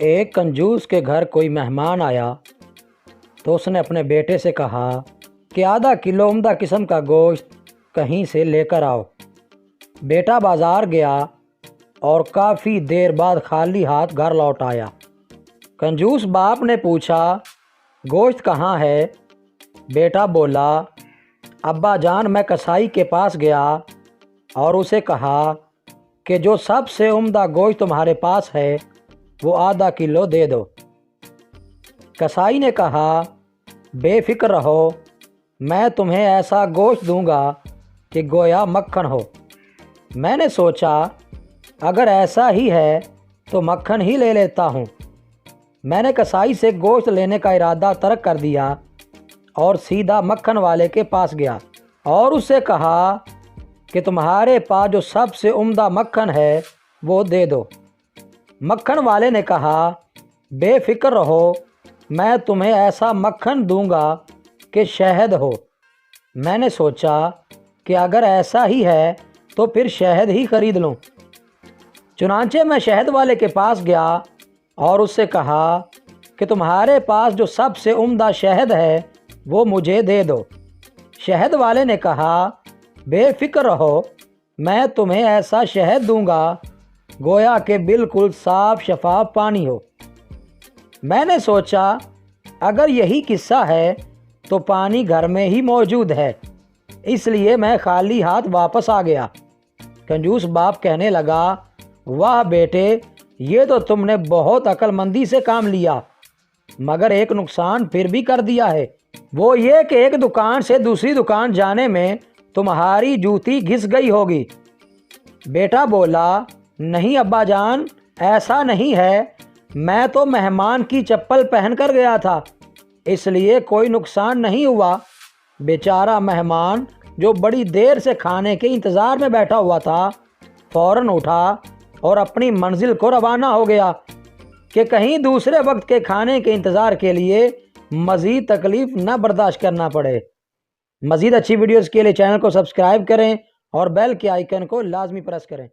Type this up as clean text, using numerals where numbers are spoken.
ایک کنجوس کے گھر کوئی مہمان آیا تو اس نے اپنے بیٹے سے کہا کہ آدھا کلو عمدہ قسم کا گوشت کہیں سے لے کر آؤ۔ بیٹا بازار گیا اور کافی دیر بعد خالی ہاتھ گھر لوٹ آیا۔ کنجوس باپ نے پوچھا گوشت کہاں ہے؟ بیٹا بولا ابا جان میں کسائی کے پاس گیا اور اسے کہا کہ جو سب سے عمدہ گوشت تمہارے پاس ہے وہ آدھا کلو دے دو۔ کسائی نے کہا بے فکر رہو، میں تمہیں ایسا گوشت دوں گا کہ گویا مکھن ہو۔ میں نے سوچا اگر ایسا ہی ہے تو مکھن ہی لے لیتا ہوں۔ میں نے کسائی سے گوشت لینے کا ارادہ ترک کر دیا اور سیدھا مکھن والے کے پاس گیا اور اس سے کہا کہ تمہارے پاس جو سب سے عمدہ مکھن ہے وہ دے دو۔ مکھن والے نے کہا بے فکر رہو، میں تمہیں ایسا مکھن دوں گا کہ شہد ہو۔ میں نے سوچا کہ اگر ایسا ہی ہے تو پھر شہد ہی خرید لوں۔ چنانچہ میں شہد والے کے پاس گیا اور اس سے کہا کہ تمہارے پاس جو سب سے عمدہ شہد ہے وہ مجھے دے دو۔ شہد والے نے کہا بے فکر رہو، میں تمہیں ایسا شہد دوں گا گویا کہ بالکل صاف شفاف پانی ہو۔ میں نے سوچا اگر یہی قصہ ہے تو پانی گھر میں ہی موجود ہے، اس لیے میں خالی ہاتھ واپس آ گیا۔ کنجوس باپ کہنے لگا واہ بیٹے، یہ تو تم نے بہت عقل مندی سے کام لیا، مگر ایک نقصان پھر بھی کر دیا ہے، وہ یہ کہ ایک دکان سے دوسری دکان جانے میں تمہاری جوتی گھس گئی ہوگی۔ بیٹا بولا نہیں ابا جان، ایسا نہیں ہے، میں تو مہمان کی چپل پہن کر گیا تھا، اس لیے کوئی نقصان نہیں ہوا۔ بیچارہ مہمان جو بڑی دیر سے کھانے کے انتظار میں بیٹھا ہوا تھا فوراً اٹھا اور اپنی منزل کو روانہ ہو گیا کہ کہیں دوسرے وقت کے کھانے کے انتظار کے لیے مزید تکلیف نہ برداشت کرنا پڑے۔ مزید اچھی ویڈیوز کے لیے چینل کو سبسکرائب کریں اور بیل کے آئیکن کو لازمی پریس کریں۔